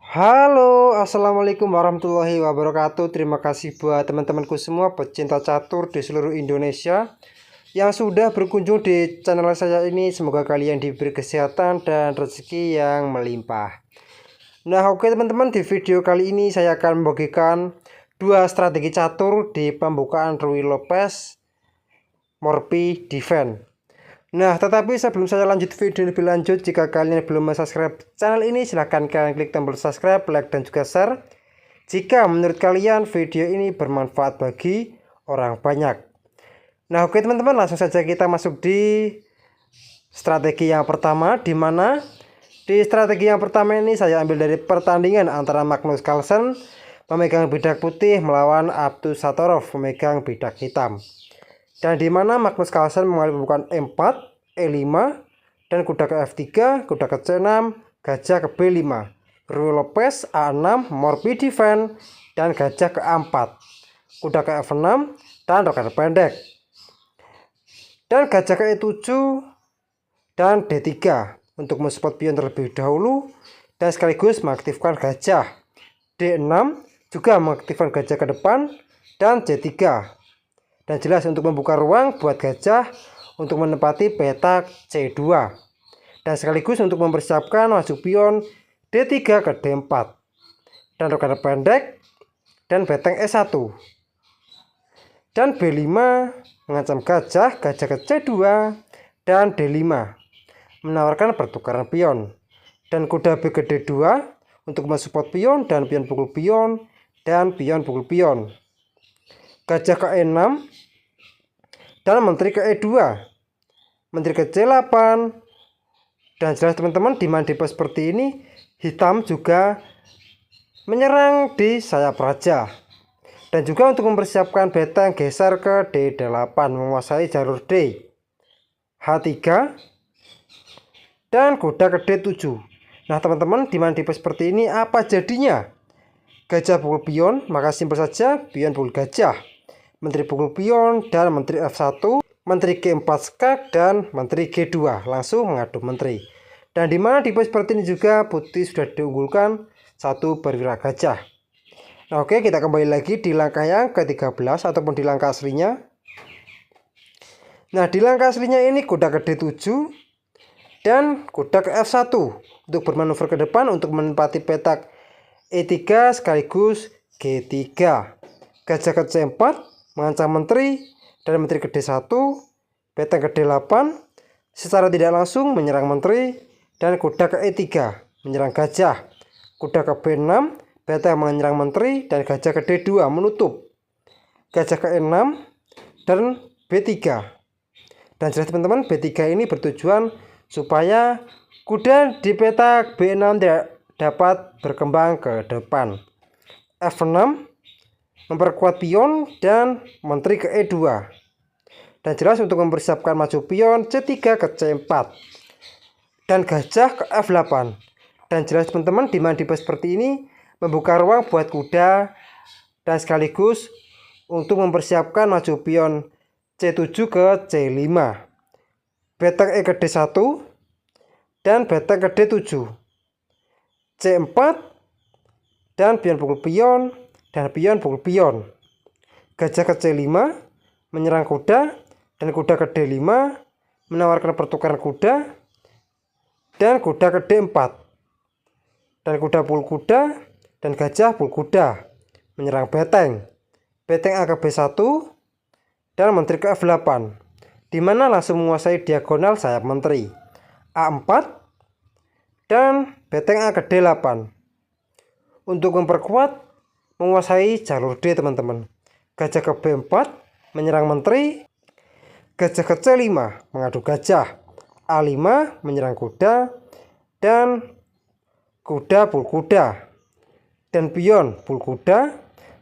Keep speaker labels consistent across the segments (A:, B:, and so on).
A: Halo, assalamualaikum warahmatullahi wabarakatuh. Terima kasih buat teman-temanku semua pecinta catur di seluruh Indonesia yang sudah berkunjung di channel saya ini. Semoga kalian diberi kesehatan dan rezeki yang melimpah. Nah, oke teman-teman, di video kali ini saya akan membagikan dua strategi catur di pembukaan Ruy Lopez Morphy Defense. Nah, tetapi sebelum saya lanjut video lebih lanjut, jika kalian belum subscribe channel ini, silahkan kalian klik tombol subscribe, like, dan juga share jika menurut kalian video ini bermanfaat bagi orang banyak. Nah, oke teman-teman, langsung saja kita masuk di strategi yang pertama, di mana di strategi yang pertama ini saya ambil dari pertandingan antara Magnus Carlsen pemegang bidak putih melawan Abdus Satorov pemegang bidak hitam. Dan di mana Magnus Carlsen mengalami pembukaan E4, E5, dan kuda ke F3, kuda ke C6, gajah ke B5, Ruy Lopez A6, Morphy Defense, dan gajah ke A4, kuda ke F6, dan roket pendek, dan gajah ke E7, dan D3 untuk mensupport pion terlebih dahulu, dan sekaligus mengaktifkan gajah. D6 juga mengaktifkan gajah ke depan, dan C3. Dan jelas untuk membuka ruang buat gajah untuk menempati petak C2. Dan sekaligus untuk mempersiapkan maju pion D3 ke D4. Dan roket pendek dan benteng E1. Dan B5 mengancam gajah, gajah ke C2 dan D5 menawarkan pertukaran pion. Dan kuda B ke D2 untuk mensupport pion dan pion pukul pion dan pion pukul pion. Gajah ke E6 dan menteri ke E2, menteri ke C8. Dan jelas teman-teman, di mandipa seperti ini hitam juga menyerang di sayap raja. Dan juga untuk mempersiapkan benteng geser ke D8 menguasai jalur D, H3, dan kuda ke D7. Nah teman-teman, di mandipa seperti ini apa jadinya? Gajah pukul pion, maka simpel saja pion pukul gajah, menteri pukul pion, dan menteri F1, menteri G4 skak, dan menteri G2 langsung mengadu menteri. Dan dimana di pos seperti ini juga putih sudah diunggulkan satu perwira gajah. Nah, oke, kita kembali lagi di langkah yang ke-13 ataupun di langkah aslinya. Nah, di langkah aslinya ini kuda ke D7 dan kuda ke F1 untuk bermanuver ke depan untuk menempati petak E3 sekaligus G3. Gajah ke C4 mengancam menteri dan menteri ke D1, benteng ke D8 secara tidak langsung menyerang menteri, dan kuda ke E3 menyerang gajah, kuda ke B6 benteng menyerang menteri, dan gajah ke D2 menutup, gajah ke E6 dan B3. Dan jelas teman-teman, B3 ini bertujuan supaya kuda di petak B6 tidak dapat berkembang ke depan. F6 memperkuat pion dan menteri ke E2. Dan jelas untuk mempersiapkan maju pion C3 ke C4 dan gajah ke F8. Dan jelas teman-teman, di mandipa seperti ini membuka ruang buat kuda dan sekaligus untuk mempersiapkan maju pion C7 ke C5, benteng E ke D1 dan benteng ke D7, C4 dan pion pukul pion dan pion pukul pion. Gajah ke C5 menyerang kuda, dan kuda ke D5 menawarkan pertukaran kuda, dan kuda ke D4 dan kuda pukul kuda, dan gajah pukul kuda menyerang benteng, benteng A ke B1 dan menteri ke F8, di mana langsung menguasai diagonal sayap menteri A4 dan benteng A ke D8 untuk memperkuat menguasai jalur D teman-teman. Gajah ke B4 menyerang menteri, gajah ke C5 mengadu gajah, A5 menyerang kuda, dan kuda pukul kuda, dan pion pukul kuda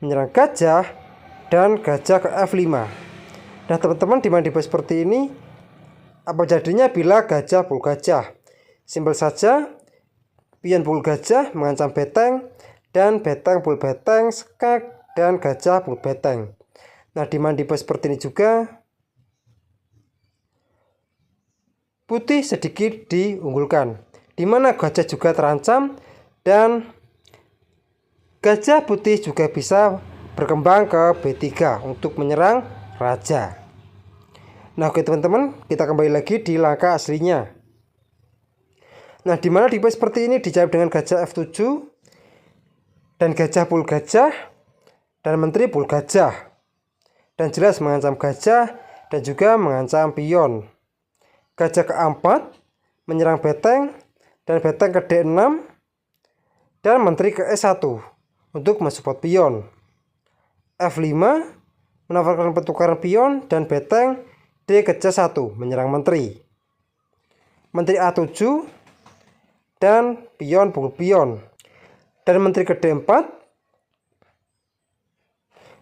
A: menyerang gajah, dan gajah ke F5. Nah teman-teman, di mandipa seperti ini apa jadinya bila gajah pukul gajah? Simpel saja, pion pukul gajah mengancam benteng, dan benteng pukul benteng skak, dan gajah pukul benteng. Nah di mandipa seperti ini juga putih sedikit diunggulkan, di mana gajah juga terancam dan Gajah putih juga bisa berkembang ke B3 untuk menyerang raja. Nah oke teman-teman, kita kembali lagi di langkah aslinya. Nah dimana di pos seperti ini dijawab dengan gajah F7 dan gajah pul gajah dan menteri pul gajah, dan jelas mengancam gajah dan juga mengancam pion. Gajah ke-4 menyerang beteng dan beteng ke D6 dan menteri ke E1 untuk mensupport pion. F5 menawarkan pertukaran pion dan beteng D ke C1 menyerang menteri. Menteri A7 dan pion pukul pion. Dan menteri ke D4.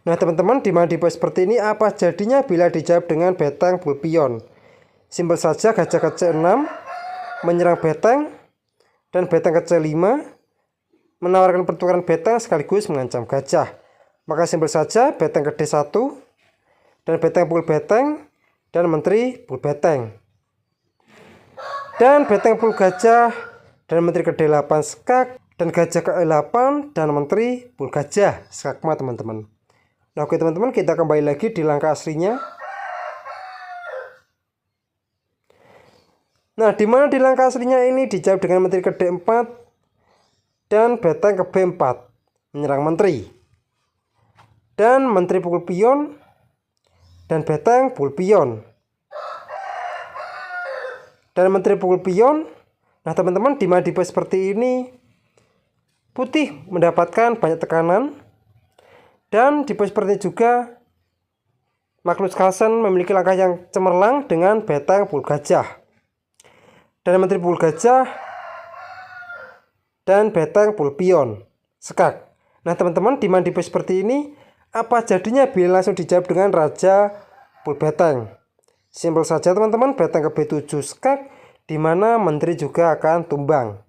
A: Nah teman-teman, di mana di pos seperti ini apa jadinya bila dijawab dengan beteng pukul pion? Simpel saja, gajah ke C6 menyerang beteng dan beteng ke C5 menawarkan pertukaran beteng sekaligus mengancam gajah. Maka simpel saja, beteng ke D1 dan beteng pukul beteng dan menteri pukul beteng. Dan beteng pukul gajah dan menteri ke D8 skak dan gajah ke E8 dan menteri pukul gajah skakmat teman-teman. Nah oke teman-teman, kita kembali lagi di langkah aslinya. Nah dimana di langkah aslinya ini dijawab dengan menteri ke D4 dan beteng ke B4 menyerang menteri, dan menteri pukul pion dan beteng pukul pion dan menteri pukul pion. Nah teman-teman, di mana di pos seperti ini putih mendapatkan banyak tekanan, dan di pos seperti juga Magnus Carlsen memiliki langkah yang cemerlang dengan beteng pukul gajah dan menteri pukul gajah dan beteng pukul pion skak. Nah teman-teman, di mana di pos seperti ini apa jadinya bila langsung dijawab dengan raja pukul beteng? Simpel saja teman-teman, beteng ke B7 skak, di mana menteri juga akan tumbang.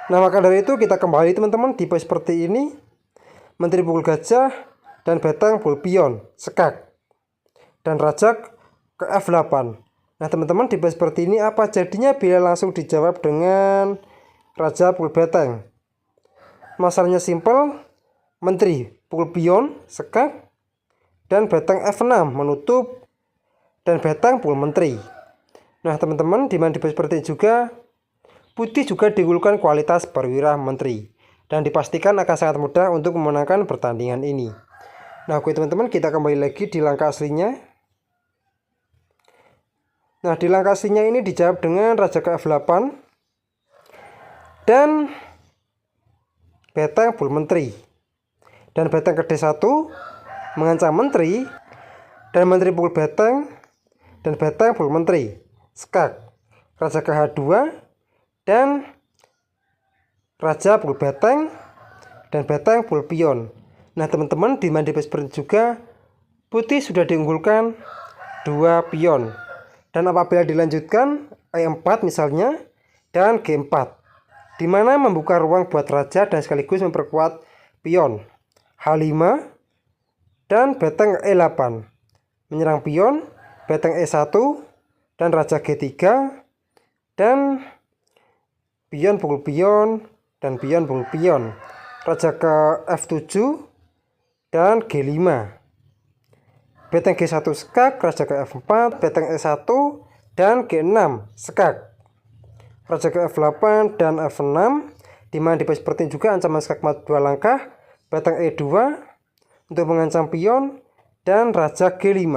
A: Nah maka dari itu kita kembali teman-teman di pos seperti ini, menteri pukul gajah dan beteng pukul pion skak dan raja ke F8. Nah teman-teman, di pos seperti ini apa jadinya bila langsung dijawab dengan raja pukul beteng? Masalahnya simpel, menteri pukul pion skak dan beteng F6 menutup dan beteng pukul menteri. Nah teman-teman, di mana di pos seperti ini juga putih juga diunggulkan kualitas perwira menteri dan dipastikan akan sangat mudah untuk memenangkan pertandingan ini. Nah oke teman-teman, kita kembali lagi di langkah aslinya. Nah di langkah aslinya ini dijawab dengan raja ke F8 dan beteng pukul menteri, dan beteng ke D1 mengancam menteri, dan menteri pukul beteng dan beteng pukul menteri skak, raja ke H2 dan raja pukul beteng dan beteng pukul pion. Nah teman-teman, di mana di pos seperti juga putih sudah diunggulkan 2 pion, dan apabila dilanjutkan E4 misalnya dan G4, di mana membuka ruang buat raja dan sekaligus memperkuat pion. H5 dan beteng E8 menyerang pion, beteng E1 dan raja G3 dan pion pukul pion dan pion pukul pion, raja ke F7 dan G5, beteng G1 skak, raja ke F4, beteng E1 dan G6 skak, raja ke F8 dan F6, di mana di pos seperti ini juga ancaman skakmat 2 langkah, beteng E2 untuk mengancam pion dan raja G5,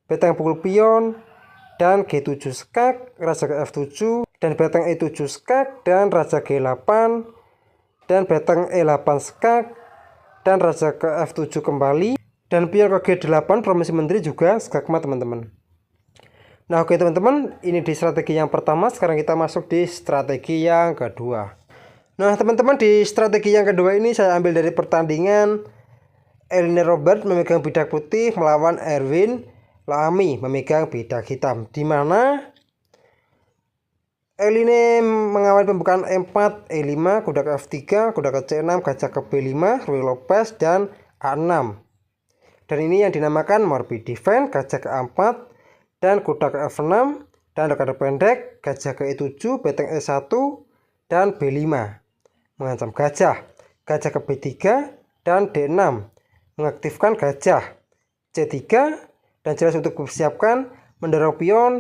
A: beteng pukul pion dan G7 skak, raja ke F7 dan beteng E7 skak dan raja G8 dan beteng E8 skak dan raja ke F7 kembali, dan pion ke G8 promosi menteri juga skakmat teman-teman. Nah oke teman-teman, ini di strategi yang pertama. Sekarang kita masuk di strategi yang kedua. Nah teman-teman, di strategi yang kedua ini saya ambil dari pertandingan Eline Robert memegang bidak putih melawan Erwin Laami memegang bidak hitam, di mana Eline mengawali pembukaan E4, E5, kuda ke F3, kuda ke C6, gajah ke B5, Ruy Lopez dan A6. Dan ini yang dinamakan morbid defense, gajah ke A4 dan kuda ke F6 dan dekade pendek, gajah ke E7, beteng E1 dan B5 mengancam gajah. Gajah ke B3 dan D6 mengaktifkan gajah. C3 dan jelas untuk mempersiapkan mendorong pion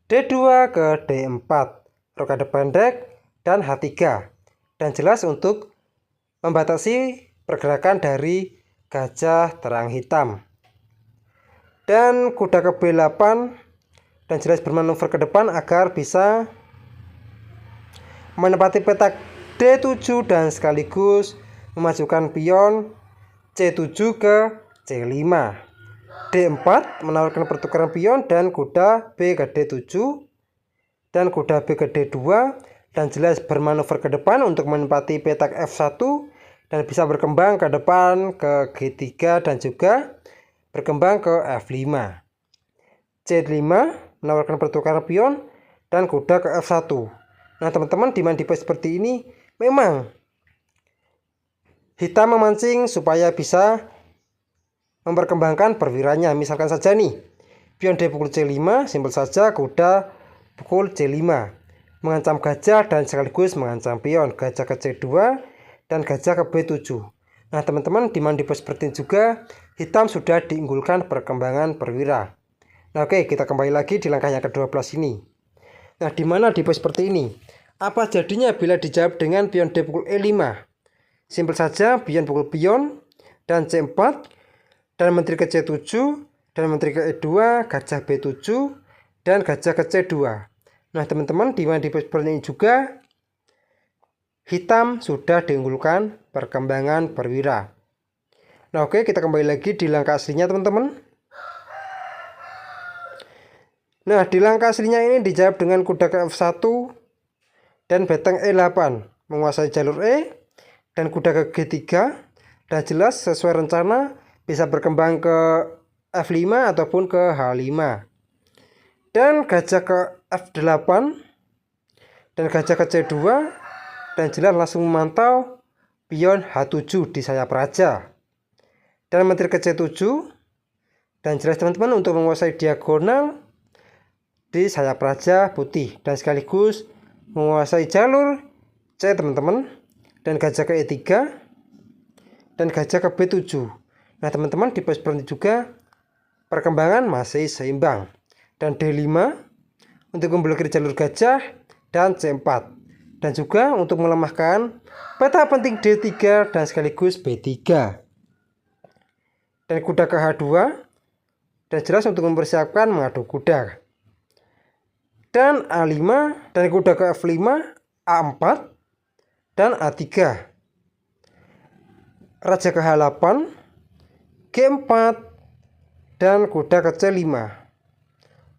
A: D2 ke D4, rokade pendek dan H3 dan jelas untuk membatasi pergerakan dari gajah terang hitam. Dan kuda ke B8 dan jelas bermanuver ke depan agar bisa menempati petak D7 dan sekaligus memajukan pion C7 ke C5. D4 menawarkan pertukaran pion dan kuda B ke D7 dan kuda B ke D2 dan jelas bermanuver ke depan untuk menempati petak F1 dan bisa berkembang ke depan ke G3 dan juga berkembang ke F5. C5 menawarkan pertukaran pion dan kuda ke F1. Nah teman-teman, di main device seperti ini memang hitam memancing supaya bisa memperkembangkan perwiranya. Misalkan saja nih, pion D pukul C5, simpel saja kuda pukul C5 mengancam gajah dan sekaligus mengancam pion. Gajah ke C2 dan gajah ke B7. Nah teman-teman, di main device seperti ini juga hitam sudah diunggulkan perkembangan perwira. Nah oke, kita kembali lagi di langkah yang ke-12 ini. Nah di mana device seperti ini? Apa jadinya bila dijawab dengan pion D pukul E5? Simpel saja, pion pukul pion dan C4 dan menteri ke C7 dan menteri ke E2, gajah B7 dan gajah ke C2. Nah teman-teman, di mana device seperti ini juga hitam sudah diunggulkan perkembangan perwira. Nah oke, kita kembali lagi di langkah aslinya teman-teman. Nah di langkah aslinya ini dijawab dengan kuda ke F1 dan beteng E8 menguasai jalur E dan kuda ke G3 dan jelas sesuai rencana bisa berkembang ke F5 ataupun ke H5 dan gajah ke F8 dan gajah ke C2 dan jelas langsung memantau pion H7 di sayap raja dan menteri ke C7 dan jelas teman-teman untuk menguasai diagonal di sayap raja putih dan sekaligus menguasai jalur C teman-teman dan gajah ke E3 dan gajah ke B7. Nah teman-teman, di pos seperti juga perkembangan masih seimbang dan D5 untuk memblokir jalur gajah dan C4 dan juga untuk melemahkan peta penting D3 dan sekaligus B3 dan kuda ke H2 dan jelas untuk mempersiapkan mengadu kuda dan A5 dan kuda ke F5, A4 dan A3, raja ke H8, G4 dan kuda ke C5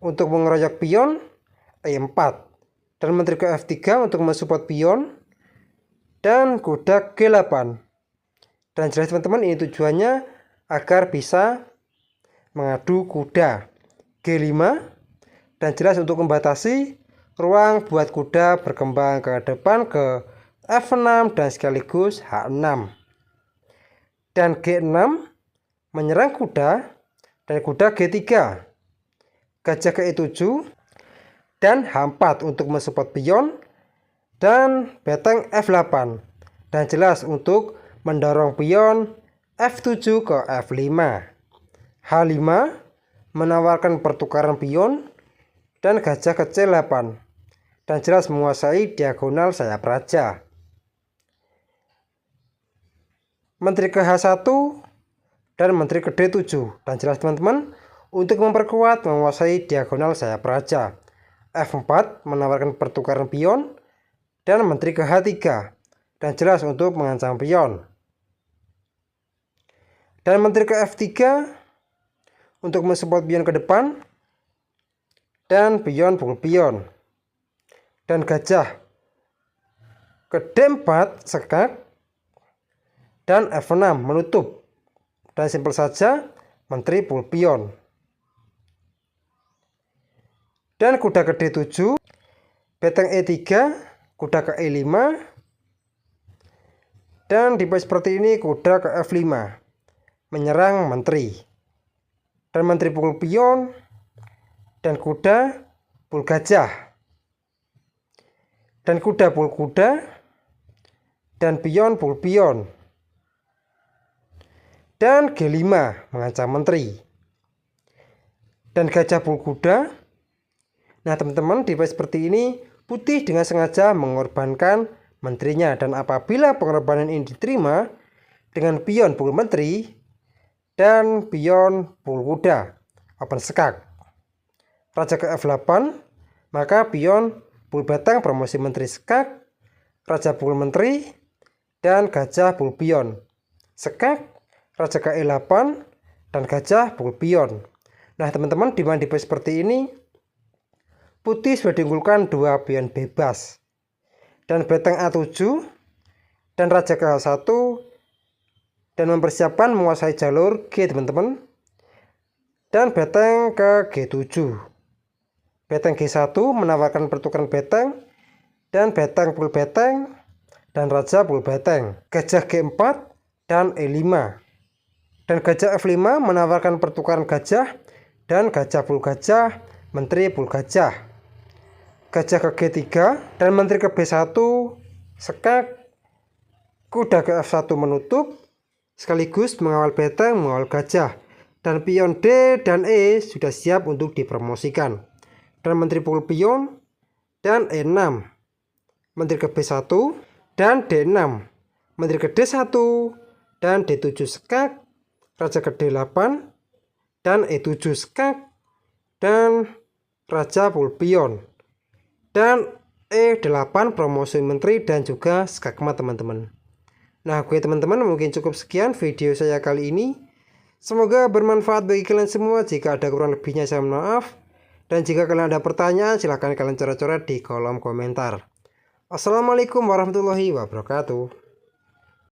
A: untuk mengeroyok pion E4 dan menteri ke F3 untuk mensupport pion dan kuda G8 dan jelas teman-teman ini tujuannya agar bisa mengadu kuda G5 dan jelas untuk membatasi ruang buat kuda berkembang ke depan ke F6 dan sekaligus H6 dan G6 menyerang kuda dan kuda G3, gajah ke E7 dan H4 untuk mensupport pion dan beteng F8 dan jelas untuk mendorong pion F7 ke F5. H5 menawarkan pertukaran pion dan gajah ke C8 dan jelas menguasai diagonal sayap raja. Menteri ke H1 dan menteri ke D7 dan jelas teman-teman untuk memperkuat menguasai diagonal sayap raja. F4 menawarkan pertukaran pion dan menteri ke H3 dan jelas untuk mengancam pion. Dan menteri ke F3 untuk mensupport pion ke depan dan pion pukul pion. Dan gajah ke D4 sekak dan F6 menutup. Dan simpel saja menteri pukul pion. Dan kuda ke D7, beteng E3, kuda ke E5. Dan di pos seperti ini kuda ke F5 menyerang menteri. Dan menteri pukul pion dan kuda pukul gajah. dan kuda pul kuda, dan pion pul pion. Dan G5 mengancam menteri. Dan gajah pul kuda. Nah teman-teman, di page seperti ini putih dengan sengaja mengorbankan menterinya, dan apabila pengorbanan ini diterima dengan pion pul menteri dan pion pul kuda, open skak, raja ke F8, maka pion pul batang promosi menteri skak, raja pul menteri, dan gajah pul pion skak, raja ke E8, dan gajah pul pion. Nah teman-teman, di page seperti ini putih sudah diunggulkan 2 pion bebas, dan beteng A7 dan raja ke H1, dan mempersiapkan menguasai jalur G teman-teman, dan beteng ke G7. Beteng G1 menawarkan pertukaran beteng, dan beteng pul beteng, dan raja pul beteng. Gajah G4 dan E5, dan gajah F5 menawarkan pertukaran gajah, dan gajah pul gajah, menteri pul gajah. Gajah ke G3 dan menteri ke B1 skak, kuda ke F1 menutup sekaligus mengawal beteng, mengawal gajah, dan pion D dan E sudah siap untuk dipromosikan, dan menteri pul pion, dan E6 menteri ke B1, dan D6 menteri ke D1, dan D7 skak, raja ke D8, dan E7 skak, dan raja pul pion, dan E8 promosi menteri dan juga skakmat teman-teman. Nah oke teman-teman, mungkin cukup sekian video saya kali ini. Semoga bermanfaat bagi kalian semua. Jika ada kurang lebihnya saya mohon maaf, dan jika kalian ada pertanyaan silahkan kalian coret-coret di kolom komentar. Assalamualaikum warahmatullahi wabarakatuh.